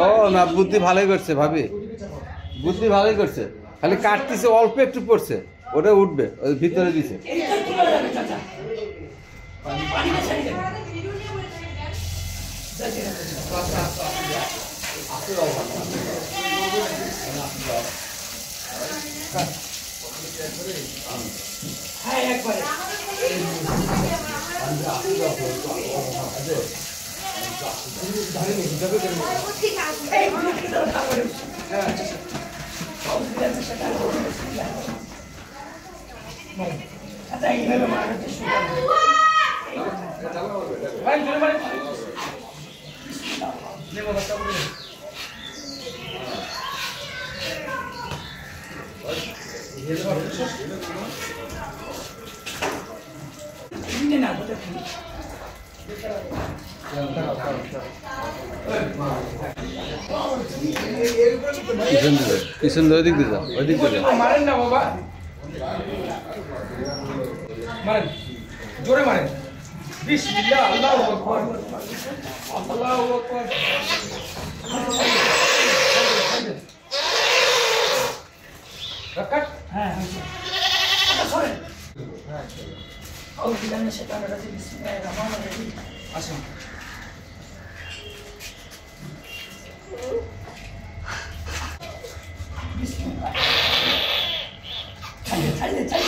ও না, বুদ্ধি ভালোই করছে ভাবি, বুদ্ধি ভালোই করছে, খালি কাটতেছে অল্প একটু পড়ছে, ওটা উঠবে, ওই ভিতরে দিছে। পিছন ধরে দিক দিয়ে যাও, ওই দিক দিয়ে যাও। মারেন না বাবা, মারেন, জোরে মারেন। বিসমিল্লাহ, আল্লাহু আকবার, আল্লাহু আকবার। রাকাত, হ্যাঁ আচ্ছা সরেন। আউযু বিল্লাহি মিনাশ শাইতানির রাজিম, বিসমিল্লাহির রহমানির রহিম। আসুন। বিসমিল্লাহ। চালিয়ে সরি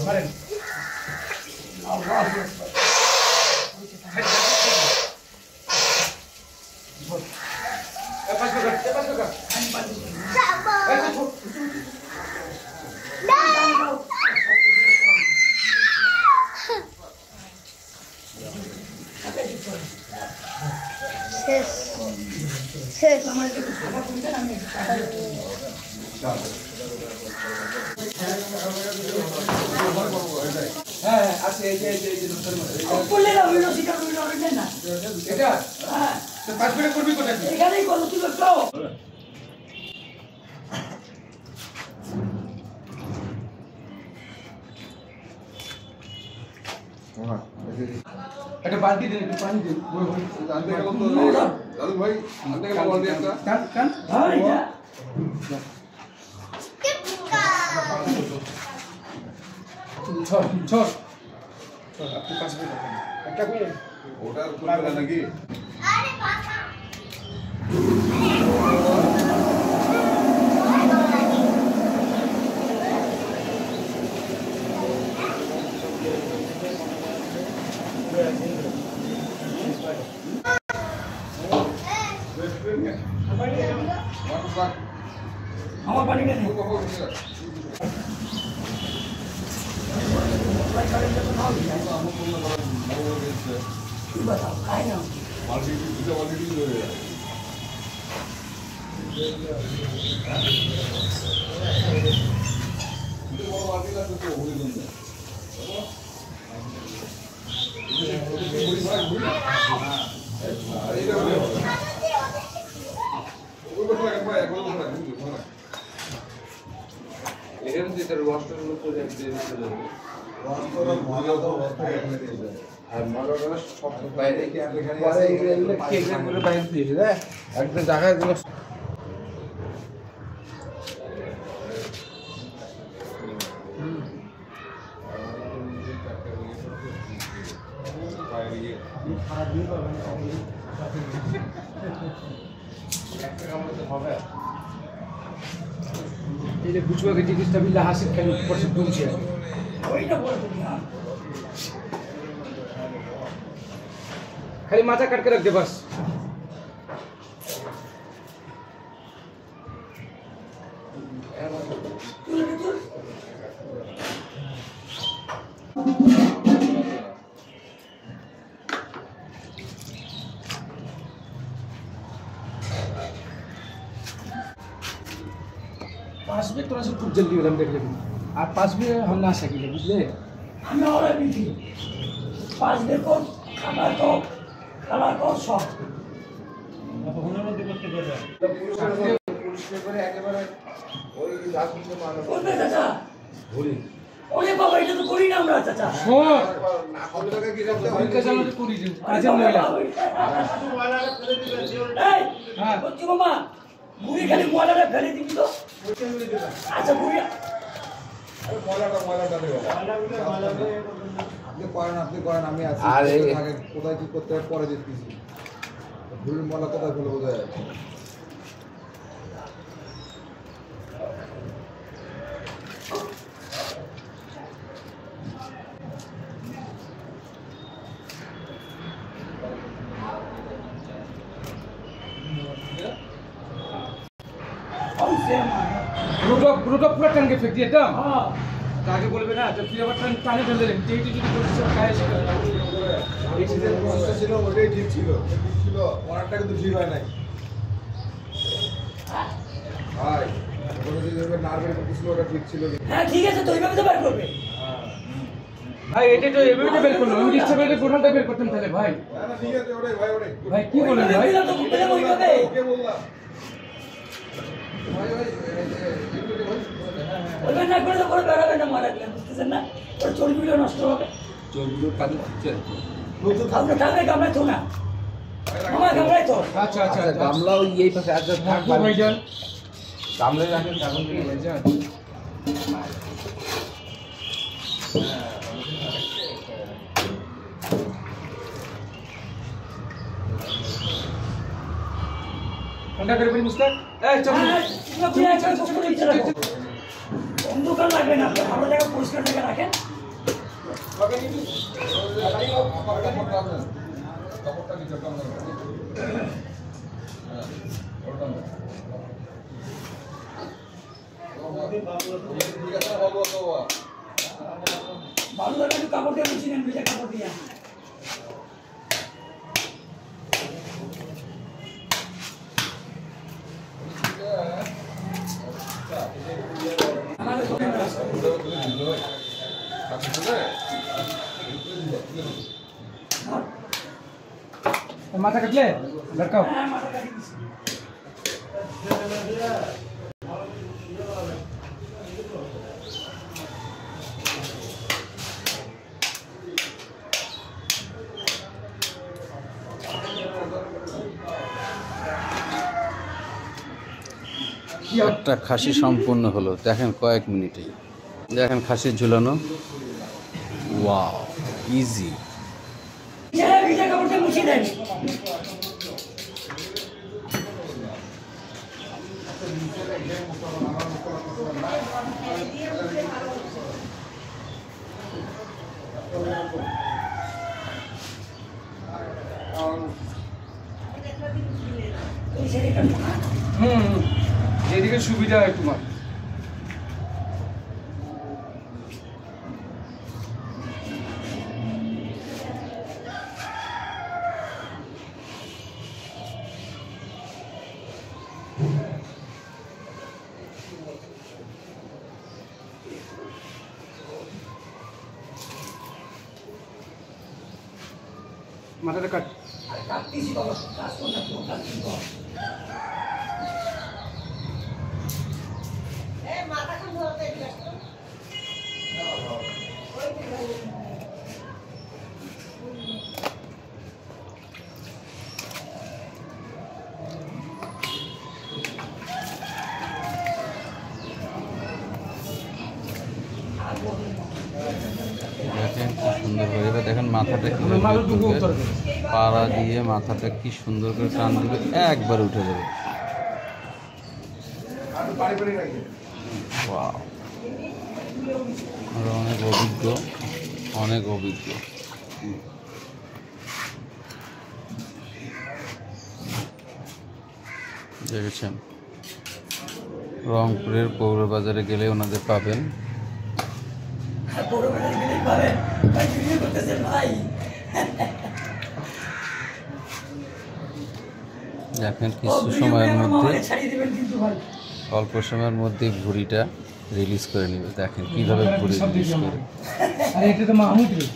মারেন। হ্যাঁ আছে, এই যে করলে না ভিডিও শিকার ভিডিও হবে না এটা। হ্যাঁ তো পাঁচ মিনিট করবি কোথায়? এখানেই করো তুই তো। একটা বালতি দিন, একটু পানি দিন। আনতে গেলাম তো দাদু ভাই, আনতে গেলাম বালতি একটা। কান হ্যাঁ এটা ছোট আপনি 5 মিনিট একটা কই ওটা খুলবে নাকি? আরে বাবা আমার পানি নেই। बताओ काय ना बाल्टी दुसऱ्या बाल्टी এখানে যে তার রসগুলো করে দিয়ে দিতে হবে। রসগুলো ভালো তো অবস্থা এখানে দিয়ে দেয়। আর মরগুলো সব বাইরে কি এখানে আছে, এগুলো কেটে করে বাইরে দিয়ে দেয় একটা জায়গায় গুলো। হবে এই যে গুছবাকে জিনিসটা বিল্লা হাসির খালি উপর সে দুলছে ওইটা বড় না খালি মাথা কাট के रख दे बस। पास में थोड़ा सा खूब जल्दी हम देख लेंगे आप पास में हम ना सकेंगे बुझले আমি অর্ডার দিচ্ছি 5 দেখো খাবার কর সব করবে চাচা ওরে বাবা এটা তো করি না আমরা চাচা এই বলছি মামা বুড়ি খালি ময়লাটা ফেলে দিবি তো আচ্ছা বুড়ি আপনি করেন আমি আছি আগে কোথায় কি করতে হয় পরে দেখতেছি ভুল মলা কোথায় ফেলে বোঝা যায় পুরোটা পুরো টানকে ফেক দিয়ে একদম হ্যাঁ আগে বলবে না তো তুই আবার টানে ঢেলে দেন যেইটি যদি করছিস খায় এই সিজন প্রসেসটা ছিল ওটাই ঠিক ছিল ওনারটা কিন্তু ঠিক হয় নাই ভাই ওটা যেভাবে নার্ভের করতেছিল ওটা ঠিক ছিল হ্যাঁ ঠিক আছে তো এইভাবে তো বার করবে ভাই এটা তো এভাবে বের করলো আমি ইচ্ছা করে গোটাটা বের করতাম তাহলে ভাই না ঠিক আছে ওটাই ভাই ওটাই ভাই কি বলেন ভাই তো বুঝলে ওইভাবে ওকে বললাম ভাই ওইভাবে না করে তো করে বেড়াবে না মারা গেলে বুঝতেছেন না ওর চর্বিগুলো নষ্ট হবে চর্বিগুলো কাজে দিচ্ছে আপনি টাকা গামলায় তো না আমার গামলায় তো আচ্ছা আচ্ছা গামলা ওই এই পাশে আগে থাকবো ভাইজান গামলায় রাখেন তখন কি ভাইজান ঠান্ডা করে বলি মুস্তাক এই চল অন্ধকার লাগবে না ভালো জায়গা পরিষ্কার জায়গা রাখেন ভালো জায়গা একটু কাপড় দিয়ে মুছি নেন ভিজা কাপড় দিয়ে মাথা কাটলে লটকাও একটা খাসি সম্পূর্ণ হলো দেখেন কয়েক মিনিটে দেখেন খাসির ঝুলানো ওয়াও ইজি ভিজা কাপড় দিয়ে মুছিয়ে দেন যেদিকে সুবিধা হয় তোমার মাথাটা কাট কাটতেছি বাবা কাজ করতে কাটতেছি দেখেন কি সুন্দর করে এবার দেখেন মাথাটা কিভাবে তুলবে। পাড়া দিয়ে মাথাটা কি সুন্দর করে টান দিবে একবার উঠে যাবে ওয়াও আর অনেক অভিজ্ঞ দেখেছেন রংপুরের পৌর বাজারে গেলে ওনাদের পাবেন দেখেন কিছু সময়ের মধ্যে অল্প সময়ের মধ্যে ভুঁড়িটা রিলিজ করে নেবে। দেখেন কীভাবে ভুঁড়ি রিলিজ করে। আরে এটা তো মাহমুদ রে।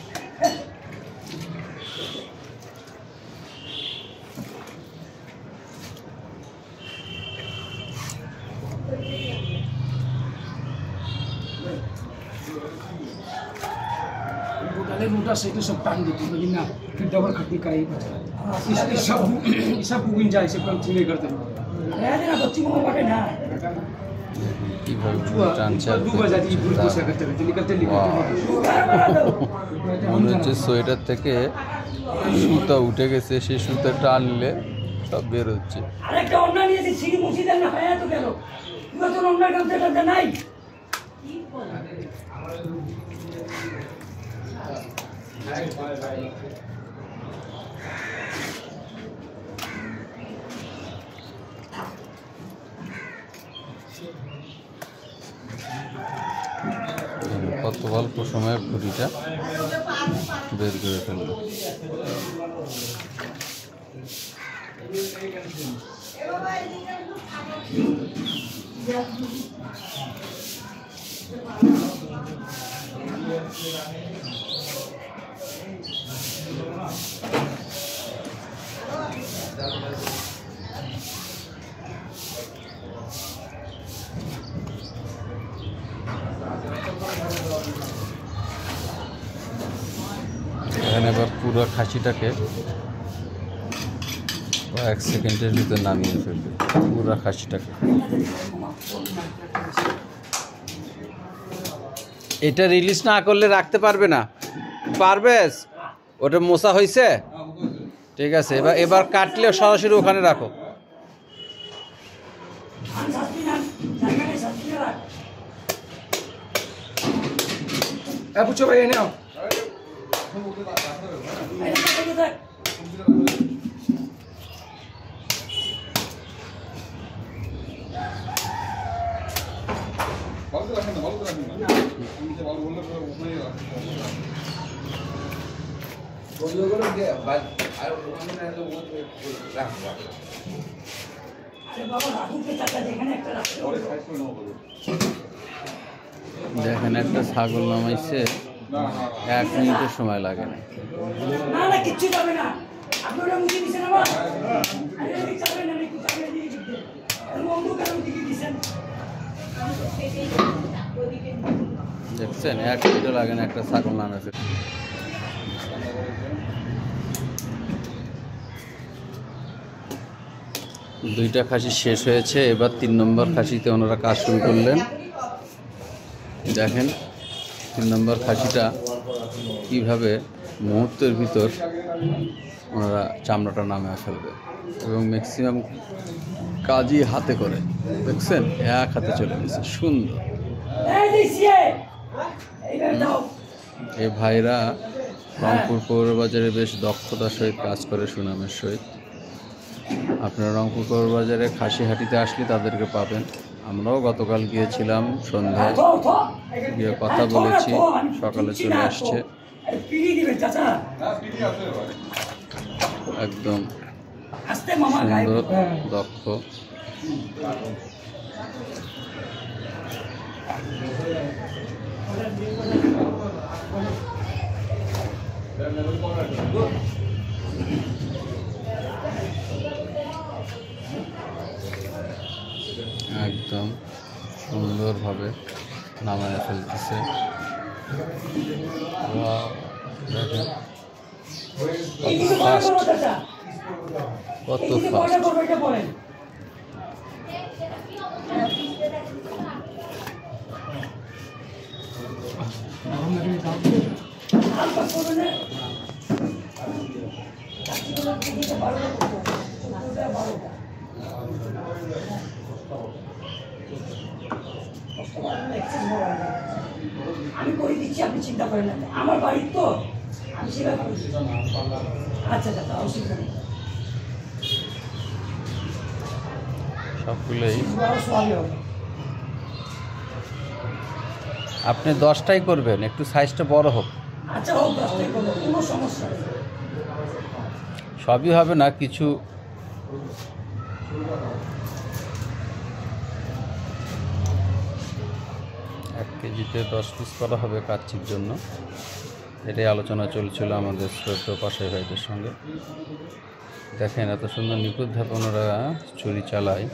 গোটালে রুটা সেটা সব টান দিতে लेकिन ना फिर डबल खट्टी कराई सब बुकिंग जाए से कंटिन्यू करते हैं रहने ना बच्ची को बाटे ना কীভাবে ভুঁড়ি টানছে আর डूबा जाती है पूरी कोशिश करते रहते निकलते মনে হচ্ছে সোয়েটার থেকে সুতা উঠে গেছে, সেই সুতা টানলে সব বের হচ্ছে। আরেকটা অন্যা নিয়েছে সিঁড়ি মুছি দেন না হয় তো গেল তুই তো অন্যার কাছে নাই কত অল্প সময়ে ভুঁড়িটা বের করে ফেললো। এখানে এবার পুরো খাসিটাকে কয়েক সেকেন্ডের ভিতর নামিয়ে ফেলবে, পুরো খাসিটাকে। এটা রিলিজ না করলে রাখতে পারবে না, পারবেস? ওটা মোছা হয়েছে, ঠিক আছে। এবার কাটলে সরাসরি ওখানে রাখো। पूछो भाई ने आओ দেখেন একটা ছাগল নামাইছে, 1 মিনিটের সময় লাগে না। না না কিচ্ছু যাবে না, আপনি ওটা মুছে দিছেন আমার আরে ঠিক যাবে না, একটু যাবে দিয়ে দিতে বন্ধু কেন দিকে দিছেন দেখছেন 1 মিনিটও লাগে না একটা ছাগল নামাইছে। দুইটা খাসি শেষ হয়েছে, এবার 3 নম্বর খাসিতে ওনারা কাজ শুরু করলেন। দেখেন 3 নম্বর খাসিটা কীভাবে মুহূর্তের ভিতর ওনারা চামড়াটা নামিয়ে ফেলবে, এবং ম্যাক্সিমাম কাজই হাতে করে। দেখছেন 1 হাতে চলে গেছে, সুন্দর। এই ভাইরা রংপুর পৌরবাজারে বেশ দক্ষতার সহিত কাজ করে, সুনামের সহিত। আপনারা রংপুর পৌরবাজারে খাসিহাটিতে আসলে তাদেরকে পাবেন। আমরাও গতকাল গিয়েছিলাম, সন্ধ্যায় গিয়ে কথা বলেছি, সকালে চলে আসছে। একদম সুন্দর, দক্ষ। একদম সুন্দরভাবে নামায় ফেলতেছে। দেখেন কত ফাস্ট, কত ফাস্ট। আমি করে দিচ্ছি, আপনি চিন্তা করেন না, আমার বাড়ির তো আমি সেবা করি। আচ্ছা আচ্ছা, অসুবিধা নেই, সবগুলোই আপনি 10টাই করবেন, একটু সাইজটা বড় হোক। আচ্ছা হোক, 10টাই করবো, কোনো সমস্যা নেই। সবই হবে না, কিছু 1 কেজিতে 10 পিস করা হবে কাচ্চির জন্য। এটাই আলোচনা চলছিল আমাদের শ্রদ্ধেয় পাশে ভাইদের সঙ্গে। দেখেন এত সুন্দর নিখুঁতভাবে ওনারা ছুরি চালায়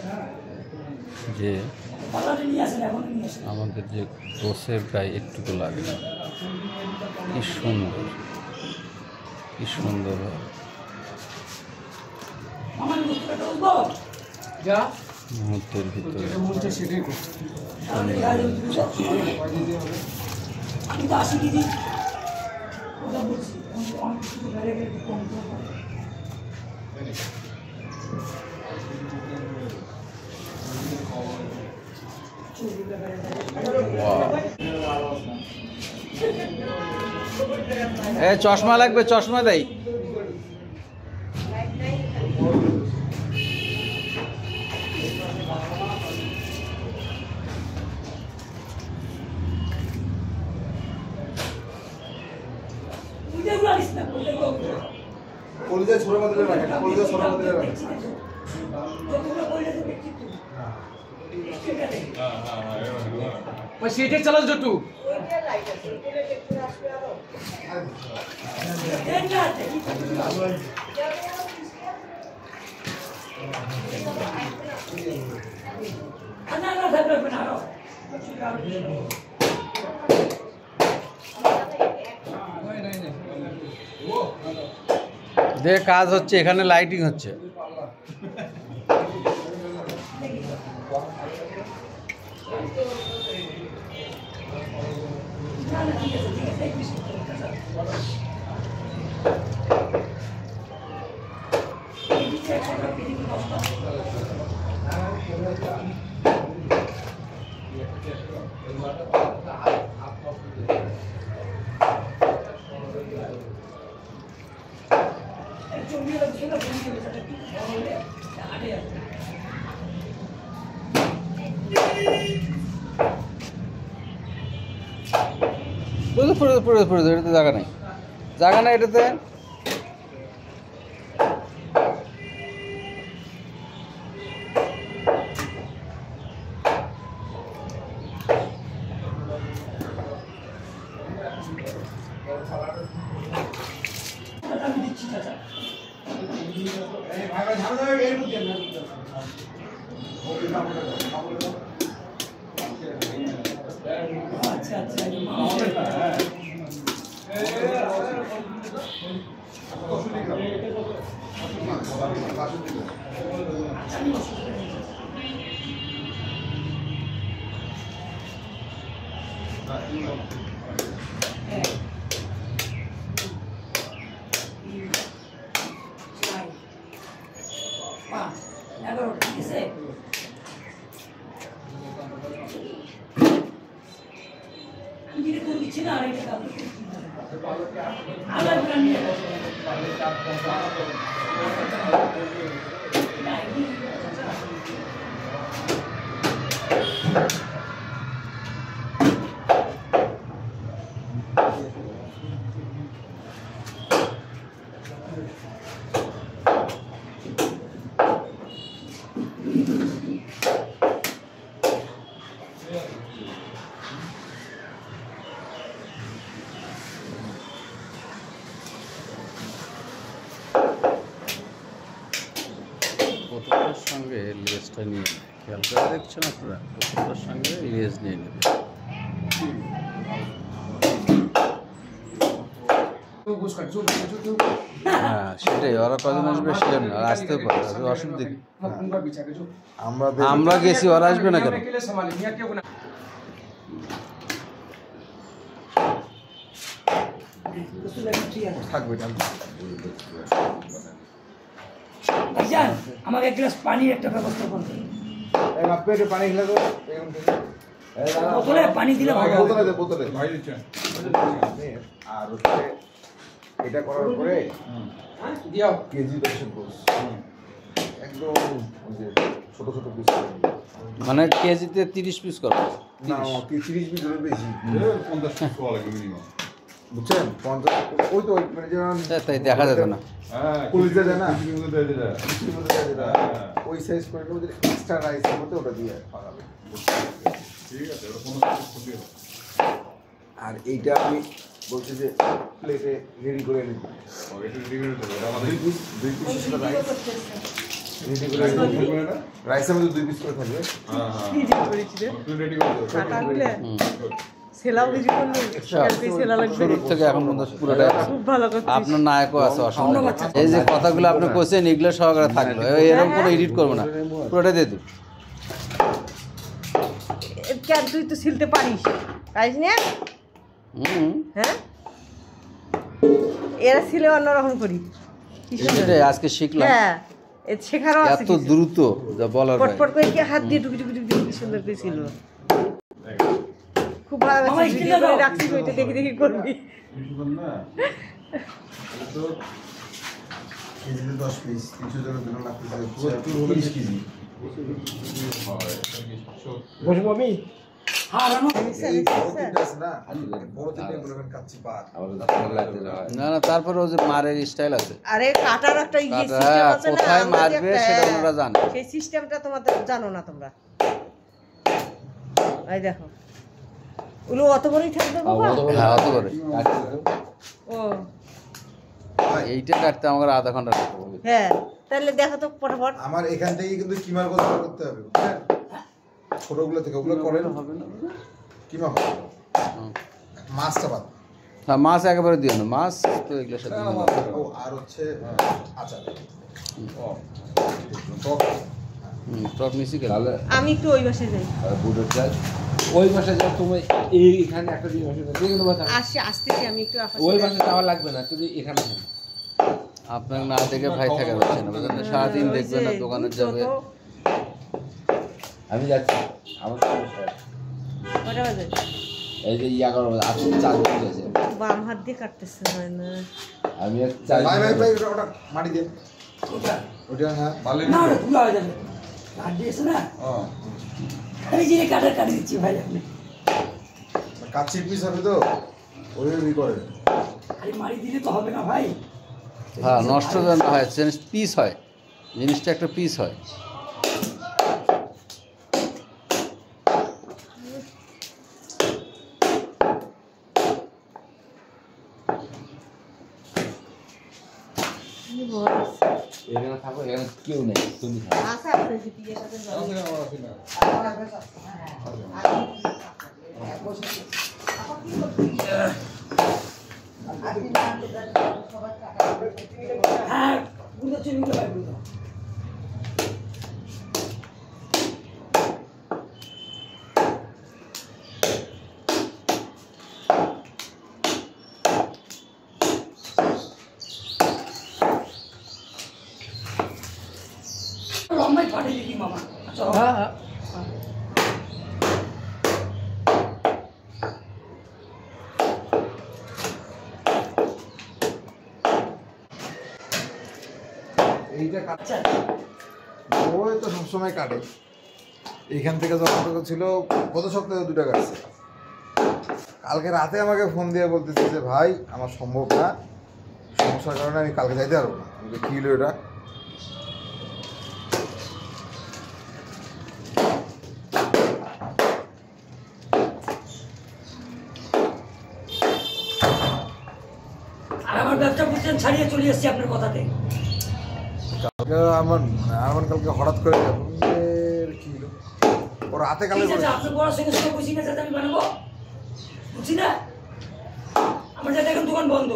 যে আমাদের যে গোছের গায়ে একটুকু লাগে না। কি সুন্দর, কি সুন্দর যা মুহূর্তের ভিতরে যেটা মন চায় সেটাই করো। আমি তো 80 কেজি ওটা বলছি অনেক কিছু বেড়ে গেলে একটু কম কম হয়। চর্বিটা বেড়ে যায়। চশমা লাগবে, চশমা দেই। উইটাগুলো আনিস না, উইটাগুলো। কলিজা ছোট মাত্রায় রাখেন, কলিজা ছোট মাত্রায় রাখেন। যতগুলো কইলে তো দেখছি তো। ঠিক আছে। ওই সেটাই চালাও জটু। দেখ না, দেখি। না না থাকবে না আরো। যে কাজ হচ্ছে এখানে, লাইটিং হচ্ছে। না না ঠিক আছে, ঠিক আছে, এক মিনিট। এদিকে একটা পেটি বস্তা। এটাতে জায়গা নেই, জায়গা নেই এটাতে। আমি দিচ্ছি চাচা। আচ্ছা আচ্ছা প্রথমটার সঙ্গে লেজটা নিয়ে খেয়াল করে দেখছেন আপনারা, প্রথমটার সঙ্গে লেজ নিয়ে নেবে। হ্যাঁ সেটাই, ওরা কজন আসবে সে জন্য, আর আসতেও পারে, অসুবিধা কি? আমরা গেছি, ওরা আসবে না কেন? থাকবে না। ভাইজান আমাকে এক গ্লাস পানির একটা ব্যবস্থা করতে। পেটে পানি খেলে তো বোতলে পানি দিলে ভালো হবে। বোতলে দে, বোতলে আর হচ্ছে এটা করার পরে দিও কেজি দশের কোর্স একদম ওই যে ছোট ছোট পিস মানে কেজিতে 30 পিস করো? না 30 পিস ধরে বেশি 50 পিস করা লাগবে মিনিমাম। বুঝছেন 50 ওই তো মানে যেমন তাই দেখা যেত না। হ্যাঁ কলিজা দেয় না? কিছু মধ্যে দিয়ে দেয়। মিষ্টির মধ্যে দেয় যেটা, ওই সাইজ করে ওদের এক্সট্রা রাইসের মধ্যে ওটা দিয়ে খাওয়াবে। ঠিক আছে, ওটা 50 পিস করলেই হবে। আর এইটা আমি বলছি যে প্লেটে রেডি করে নিই। ও, এটা ready করে দেবো, এটা আমাদের দুই পিস রাইস রেডি করে নিই। থাকবে না? রাইসের মধ্যে 2 পিস করে থাকবে। হ্যাঁ, হ্যাঁ। ভিডিও করেছি রে তুমি ready করে দেবো। কাটাগুলো সেলাও ভিডিও করলে কালকে সেলা লাগবে শুরু থেকে এখন পর্যন্ত পুরোটা খুব ভালো করছিস আপনার নায়কও আছে অসম্ভব। এই যে কথাগুলো আপনি কোশ্চেন এগুলো সহকারে থাকলো, এরকম কোনো এডিট করবো না, পুরোটা দিয়ে দিন। কেন তুই তো সিলতে পারিস পারিস না হুম, হ্যাঁ এরা সিলে অন্যরকম করি কি সুন্দর। এটাই আজকে শিখলাম। হ্যাঁ এ শেখারও আছে এত দ্রুত যা বলার ভাই। পটপট করে কি হাত দিয়ে টুকি টুকি টুকি কি সুন্দর করে ছিল খুব ভালো লাগছে ভিডিও করে রাখছি ওইটা দেখে দেখে করবি না, কেজিতে 10 পিস 300 জনের জন্য লাগতেছে 30 কেজি। বসবো আমি এই বড় তিনটা আছে না, বড় তিনটা মনে করেন কাচ্চি পাত। না না, তারপরে ওই যে মারের স্টাইল আছে, আরে কাটার একটা ইয়ে কাটা, সিস্টেম আছে না কোথায় আমরা যে মারবে একটা- সেটা ওনারা জানে। সেই সিস্টেমটা তোমাদের জানো না তোমরা এই দেখো ওগুলো অত বড়ই থাকবে বাবা হ্যাঁ অত করে ও এইটা কাটতে আমার আধা ঘন্টা লাগবে। হ্যাঁ তাহলে দেখো তো ফটাফট আমার এখান থেকে কিন্তু কিমার কথা করতে হবে, বুঝলেন? ছোটগুলো থেকে ওগুলো করেন হবে না? কিমা হবে হুম। মাছটা বাদ। হ্যাঁ মাছ একেবারে দিও না, মাছ তো এগুলোর সাথে মিলে যাবে। ও আর হচ্ছে আচার। টক মিশি গেল। আমি একটু ওই বাসে যাই ওই বাসায় যাও তুমি এইখানে একটা দিন বসে যে কোনো বাসা আসতেছি আমি একটু আপনার ওই সাথে- বাসায় যাওয়া লাগবে না তুমি এখানে থাকো। আপনার না দেখে ভাই থাকা যাচ্ছে না, বুঝলেন? সারাদিন ওই দেখবে যে না, দোকানে বুঝছো যাবে। তো, আমি যাচ্ছি আমার সমস্যা নেই। কটা বাজে? এই যে 11 বাজে আজকে 4 দিন আছে বাম হাত দিয়ে কাটতেছে হয় না আমি 4 ভাই ভাই ভাই ওটা মাটি দেন ওটা। হ্যাঁ বালির না নিচে। ওটা তুলা হয়ে যাবে কাট দিয়েছে না হ্যাঁ। এই যে কাটার কাটি দিচ্ছি ভাই আপনি কাচ্চির পিস হবে তো ওই করে। আরে মারি দিলে তো হবে না ভাই হ্যাঁ নষ্ট যেন না হয়, পিস হয়, জিনিসটা একটা পিস হয়। এখানে থাকো এখানে কেউ নেই তুমি থাকো আচ্ছা আপনি কি দিয়ে সাথে যাবেন? আমার আছে না। হ্যাঁ বুঝতে চলে গেল ভাই বুঝতে লম্বাই ফাটে দেখি মামা চলো এইটা আচ্ছা ওই তো সবসময় কাটে। এইখান থেকে যতটুকু ছিল গত সপ্তাহে 2টা কাটছে। কালকে রাতে আমাকে ফোন দিয়ে বলতেছে যে ভাই আমার সম্ভব না, সমস্যার কারণে আমি কালকে যাইতে পারবো না। আমি বলি, কি হলো এটা? আর আমার ব্যবসা বুঝছেন ছাড়িয়ে চলে এসেছি আপনার কথাতে কালকে আমার কালকে হঠাৎ করে কি হলো ও রাতে কালকে ঠিক আছে আপনি বড় সঙ্গে সঙ্গে বুঝি না যাতে আমি বানাবো বুঝছি না আমার যাতে এখন দোকান বন্ধ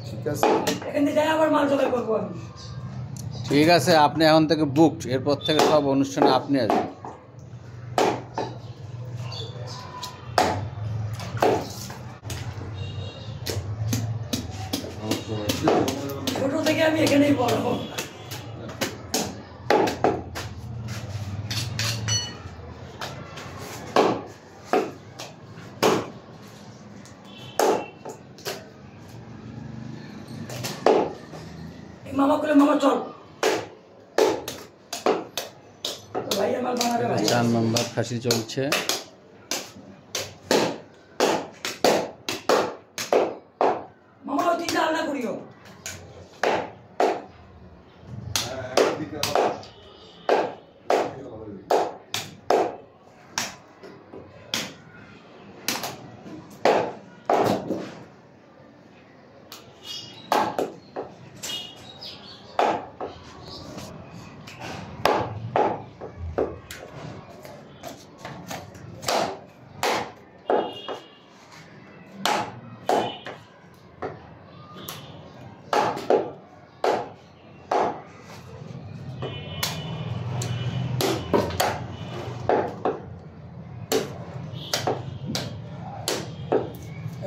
ঠিক আছে। এখান থেকে যাই আবার মাল জোগাড় করবো আমি ঠিক আছে, আপনি এখন থেকে বুকড, এরপর থেকে সব অনুষ্ঠানে আপনি আসবেন। ছোট থেকে আমি এখানেই বড় মামা করে মামা চল তো ভাই আমার বানাবে ভাই 4 নম্বর খাসি চলছে। মামা ওই তিনটা আলাদা করিও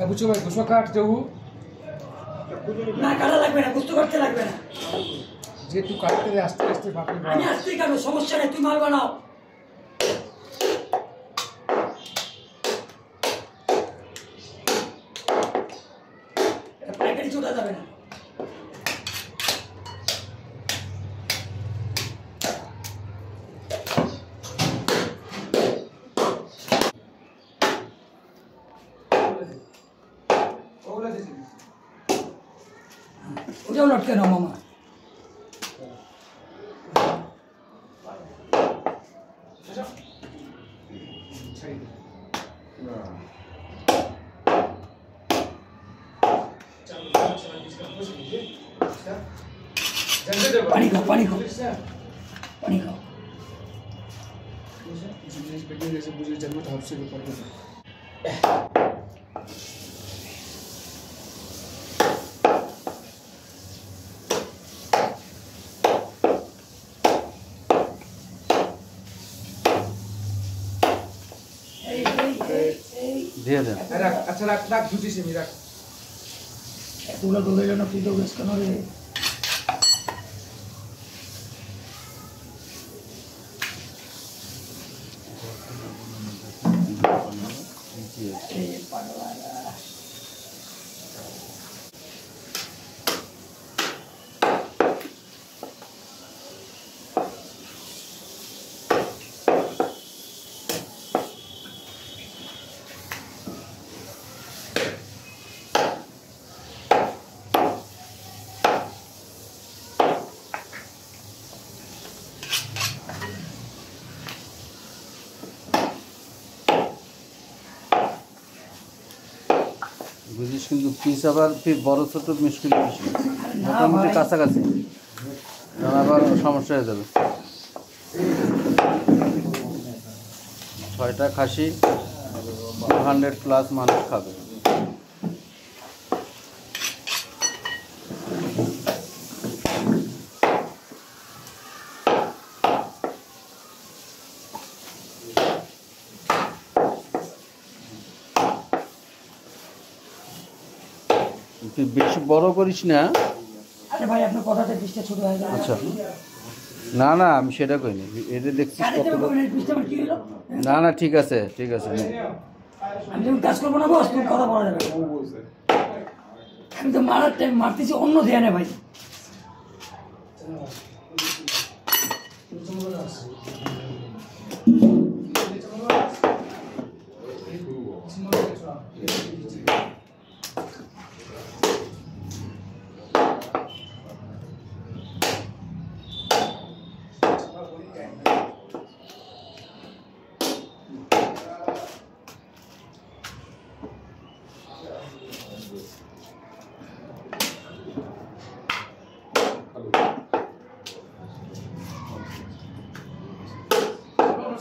বুঝছো ভাই গোসা কাট দেবো না কাটা লাগবে না, বুঝতে করতে লাগবে না, যে তুই কাটতে দে আস্তে আস্তে বাপরে বাপ। আমি আসতেই কাটো, সমস্যা নেই, তুই মাল বানাও। এটা পাইকারি চোটা যাবে না। ওটাও লটকে নাও মামা। পানি খাও, পানি খাও, পানি খাও। বুঝে জন্ম ভাবছে দিয়ে দেন। রাখ, আচ্ছা রাখ রাখ বুঝিস আমি রাখ। এতগুলো দৌড়ে না, তুই দৌড়েছ কেন রে? এই পাগলারা। বুঝিস কিন্তু পিস আবার বড় ছোট মুশকিল বেশি, না মোটামুটি ভাই। কাছাকাছি, কারণ আবার সমস্যা হয়ে যাবে। 6টা খাসি 200+ মানুষ খাবে। তুই বেশি বড় করিস না। আরে ভাই, আপনার কথাতে পিসটা ছোট হয়ে গেল। আচ্ছা, না না আমি সেটা কইনি, এটা দেখছিস কাটে কত দেবে বড়। কখন, এই পিসটা আমার কি হলো? না না ঠিক আছে ঠিক আছে। আমি যখন কাজ করবো না বস, তুমি কথা বলা যাবে না। আমি তো মারার টাইম মারতেছি অন্য ধ্যানে ভাই।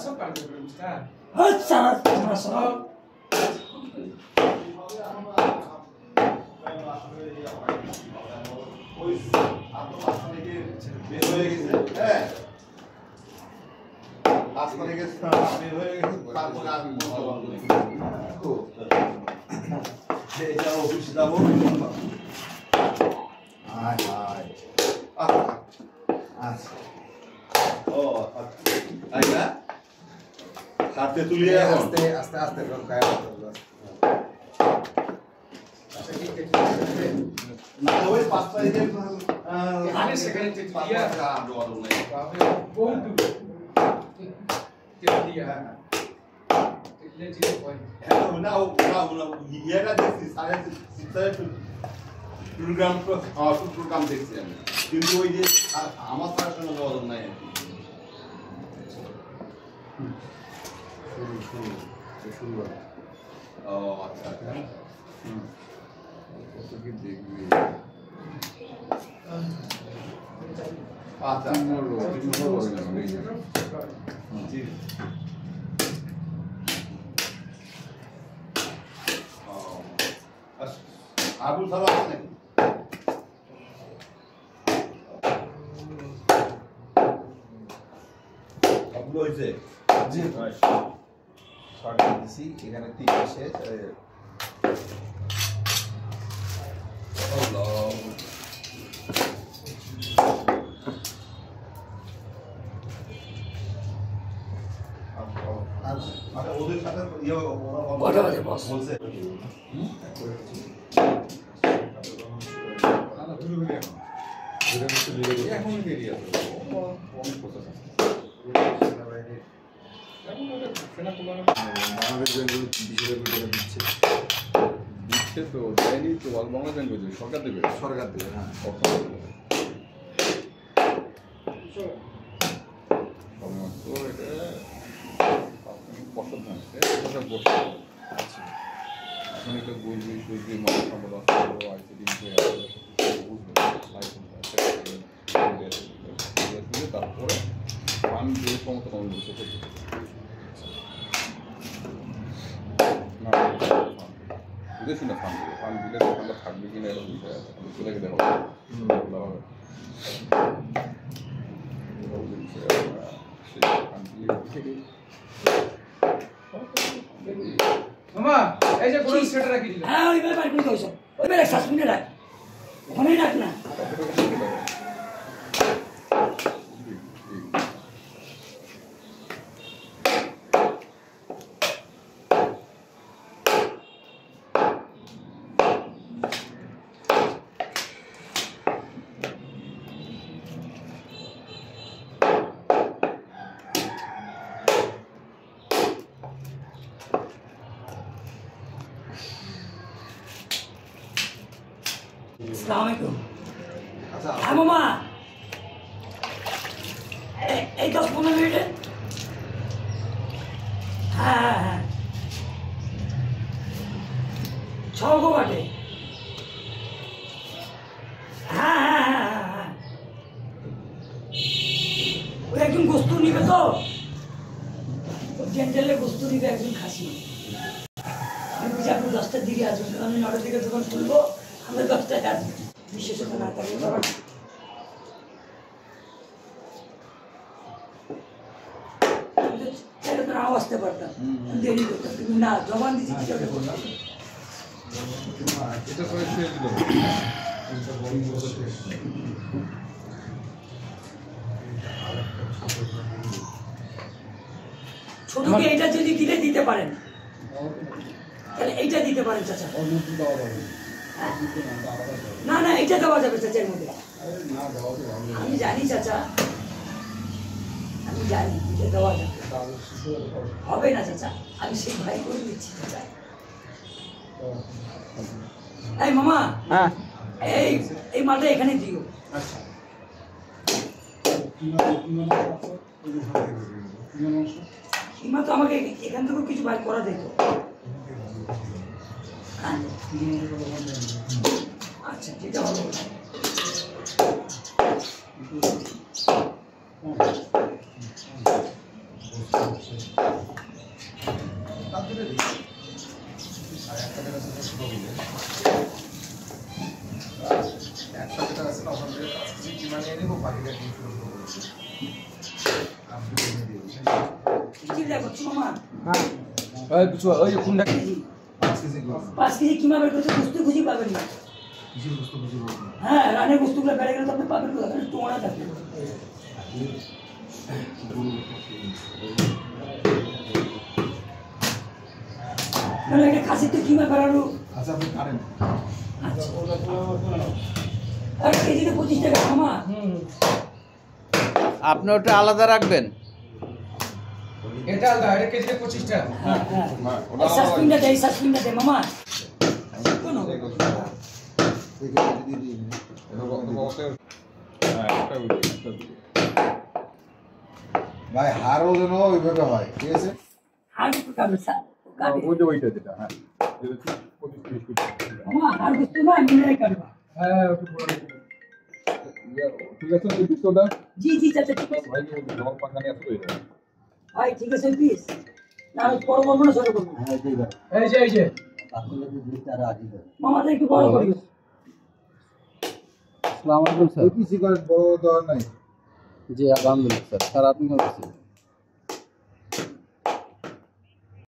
সব কাটতে পারবি হ্যাঁ। আচ্ছা তোমরা সব হাতে তুলিয়ে এখন আস্তে আস্তে আস্তে গায়ে না ওই 5 তারিখে আরে সেখানে যে দিয়া বাপরে বহুত দূর দিয়া এলে যে পয়েন্ট না ইয়েটা দেখছি সাড়ে 6 প্রোগ্রাম প্রোগ্রাম দেখছি আমি, কিন্তু ওই যে আমার তার সঙ্গে যোগাযোগ নাই আর কি। শুরু ও আচ্ছা আচ্ছা কত কি দেখবি আচ্ছা জি আবুল সালাম আছেন সবগুলো হয়েছে জি শর্ট দিছি এখানে 3টা শেষ আর মানে ওদের সাথে ইয়ে কটা বাজে বস? বলছে দিচ্ছে তো দেয়নি তো বাংলা ব্যাংক সরকার দেবে সরকার দেবে হ্যাঁ তো এটা পছন্দ হচ্ছে এখন এটা বুঝবি সুঝবি মানুষ সম্পদ আইসিডি বুঝবে লাইসেন্স আছে তারপরে ফান্ড দিয়ে সমস্ত কাজ করতে বুঝে শুনে ফান্ড দিবে ফান্ড দিলে দোকানটা থাকবে কিনা এরকম বিষয় আছে আমি চলে গেলে হবে মামা এই যে গরম সেটা রাখি দিলাম হ্যাঁ ওই ব্যাপার কি কইছো ওই বেলা 7 মিনিট রাখ ওখানেই রাখ না আসসালামাইকুম আচ্ছা হ্যাঁ মামা এই 10-15 মিনিটে হ্যাঁ হ্যাঁ হ্যাঁ ছগো বাটে হ্যাঁ হ্যাঁ হ্যাঁ হ্যাঁ হ্যাঁ ওই একজন গোস্তু নিবে তো জেন্টালে গোস্তু নিবে একজন খাসি আমি বুঝি আপনি 10টার দিকে আসবেন আমি 9টার দিকে দোকান খুলবো আমরা 10টায় আসবো বিশেষত না থাকলে বাবা চাইলে তো নাও আসতে পারতাম দেরি করতাম কিন্তু না জবান দিচ্ছি কিছু একটা করতাম এটা করে শেষ দিল ছোটকে এইটা যদি দিলে দিতে পারেন তাহলে এইটা দিতে পারেন চাচা না না এটা দেওয়া যাবে চাচার মধ্যে আমি জানি চাচা আমি জানি এটা দেওয়া যাবে হবে না চাচা আমি সেই ভাই করে দিচ্ছি চাচা এই মামা হ্যাঁ এই এই মালটা এখানে দিও সীমা তো আমাকে এখান থেকেও কিছু বাইর করা দিত আচ্ছা যেটা ভালো চিন্তা করছি মামা ওই কিছু ওই যে কোনটা 5 কেজি কিমা বের করতে বুঝতে খুঁজি পাবেন না হ্যাঁ রানের বস্তুগুলো বেড়ে গেলে তো আপনি পাবেন কোথায় কারণ টোনা থাকবে তাহলে একটা খাসিতে কিমা বেড়ানো আচ্ছা আপনি পারেন আর কেজিতে 25 টাকা মামা আপনি ওটা আলাদা রাখবেন এটা আলাদা এটা কেজিতে 25 টাকা হ্যাঁ হ্যাঁ সাসপিনটা দেয় মামা কোন ভাই হারও যেন ওইভাবে হয় ঠিক আছে হাড় কাটবে স্যার কাটবে ওইটা যেটা হ্যাঁ মামা হাড় বস্তু না মিনারে কাটবে হ্যাঁ ওটা পুরো ঠিক আছে ওই পিস্তলটা জি জি চাচা ঠিক আছে ভাই জল পাকানি আছে ওইটা ভাই ঠিক আছে প্লিজ না আমি বড় বলবো না ছোট বলবো এই যে মামাটা একটু বড় করি আসসালামু আলাইকুম স্যার ওই পিসি করেন বড় দেওয়ার নাই জি আলহামদুলিল্লাহ স্যার স্যার আপনি কেমন আছেন